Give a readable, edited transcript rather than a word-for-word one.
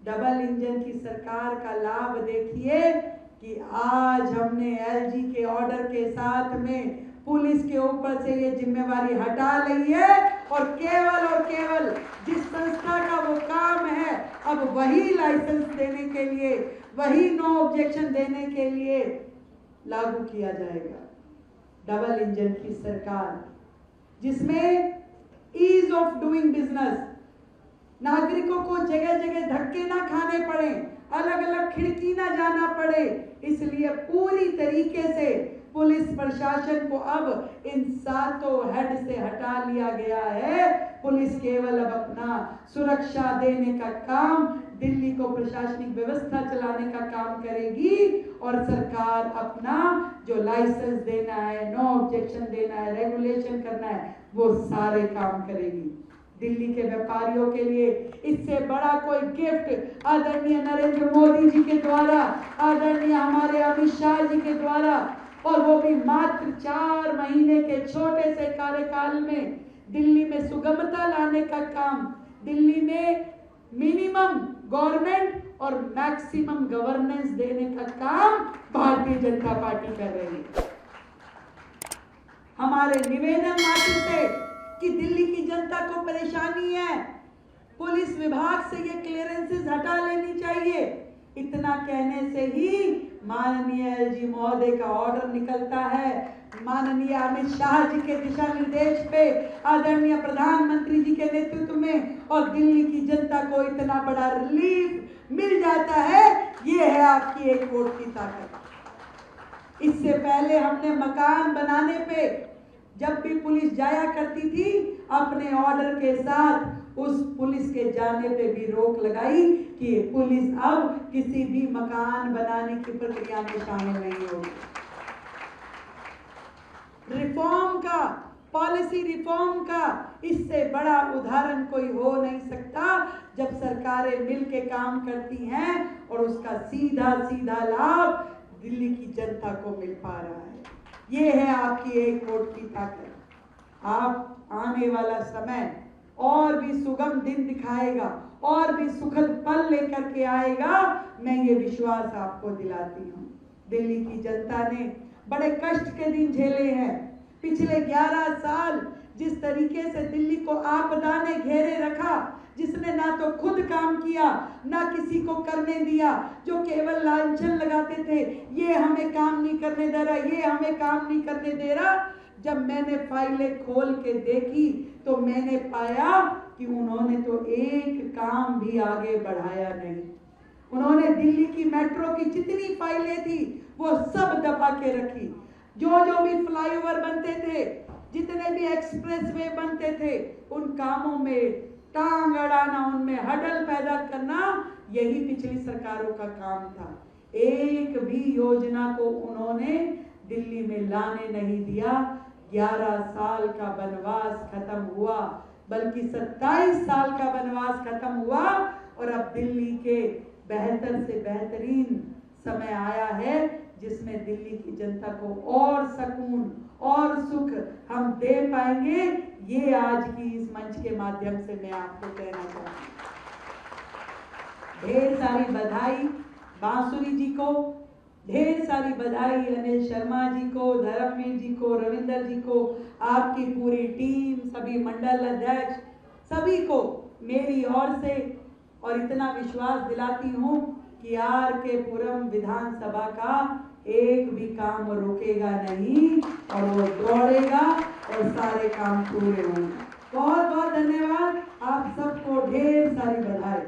Double engine की सरकार का लाभ देखिए कि आज हमने एलजी के ऑर्डर के साथ में पुलिस के ऊपर से ये जिम्मेवारी हटा ली है और केवल जिस संस्था का वो काम है अब वही लाइसेंस देने के लिए, वही नो ऑब्जेक्शन देने के लिए लागू किया जाएगा। डबल इंजन की सरकार जिसमें ईज ऑफ डूइंग बिजनेस, नागरिकों को जगह जगह धक्के ना खाने पड़े, अलग अलग खिड़की ना जाना पड़े, इसलिए पूरी तरीके से पुलिस प्रशासन को अब इन 7 हेड से हटा लिया गया है। पुलिस केवल अब अपना सुरक्षा देने का काम, दिल्ली को प्रशासनिक व्यवस्था चलाने का काम करेगी और सरकार अपना जो लाइसेंस देना है, नो ऑब्जेक्शन देना है, रेगुलेशन करना है, वो सारे काम करेगी। दिल्ली के व्यापारियों के लिए इससे बड़ा कोई गिफ्ट आदरणीय नरेंद्र मोदी जी के द्वारा, आदरणीय हमारे अमित शाह जी के द्वारा, और वो भी मात्र 4 महीने के छोटे से कार्यकाल में दिल्ली में सुगमता लाने का काम, दिल्ली में मिनिमम गवर्नमेंट और मैक्सिमम गवर्नेंस देने का काम भारतीय जनता पार्टी कर रही है। हमारे निवेदन मात्र से कि दिल्ली की जनता को परेशानी है, पुलिस विभाग से ये क्लियरेंसेस हटा लेनी चाहिए। इतना कहने से ही माननीय एलजी महोदय का ऑर्डर निकलता है, माननीय अमित शाह जी के दिशा निर्देश पे, आदरणीय प्रधानमंत्री जी के नेतृत्व में, और दिल्ली की जनता को इतना बड़ा रिलीफ मिल जाता है। ये है आपकी एक वोट की ताकत। इससे पहले हमने मकान बनाने पे जब भी पुलिस जाया करती थी अपने ऑर्डर के साथ उस पुलिस के जाने पे भी रोक लगाई कि पुलिस अब किसी भी मकान बनाने की प्रक्रिया में शामिल नहीं होगी। रिफॉर्म का, पॉलिसी रिफॉर्म का इससे बड़ा उदाहरण कोई हो नहीं सकता जब सरकारें मिलके काम करती हैं और उसका सीधा सीधा लाभ दिल्ली की जनता को मिल पा रहा है। ये है आपकी एक वोट की ताकत। आप आने वाला समय और भी सुगम दिन दिखाएगा, और भी सुखद पल लेकर के आएगा, मैं ये विश्वास आपको दिलाती हूँ। दिल्ली की जनता ने बड़े कष्ट के दिन झेले हैं। पिछले 11 साल जिस तरीके से दिल्ली को आपदा ने घेरे रखा, जिसने ना तो खुद काम किया ना किसी को करने दिया, जो केवल लांछन लगाते थे, ये हमें काम नहीं करने दे रहा, ये हमें काम नहीं करने दे रहा। जब मैंने फाइलें खोल के देखी तो मैंने पाया कि उन्होंने तो एक काम भी आगे बढ़ाया नहीं। उन्होंने दिल्ली की मेट्रो की जितनी फाइलें थी वो सब दबा के रखी। जो भी फ्लाईओवर बनते थे, जितने भी एक्सप्रेस वे बनते थे, उन कामों में टांग अड़ाना, उनमें हडल पैदा करना, यही पिछली सरकारों का काम था। एक भी योजना को उन्होंने दिल्ली में लाने नहीं दिया। 11 साल का वनवास खत्म हुआ, बल्कि 27 साल का वनवास खत्म हुआ, और अब दिल्ली के बेहतर से बेहतरीन समय आया है जिसमें दिल्ली की जनता को और सुकून और सुख हम दे पाएंगे। ये आज की इस मंच के माध्यम से मैं आपको कहना चाहती हूँ। ढेर सारी बधाई बांसुरी जी को, ढेर सारी बधाई अनिल शर्मा जी को, धर्मवीर जी को, रविंदर जी को, आपकी पूरी टीम, सभी मंडल अध्यक्ष, सभी को मेरी ओर से, और इतना विश्वास दिलाती हूँ कि आर के पुरम विधानसभा का एक भी काम रुकेगा नहीं और वो दौड़ेगा और सारे काम पूरे होंगे। बहुत बहुत धन्यवाद, आप सबको ढेर सारी बधाई।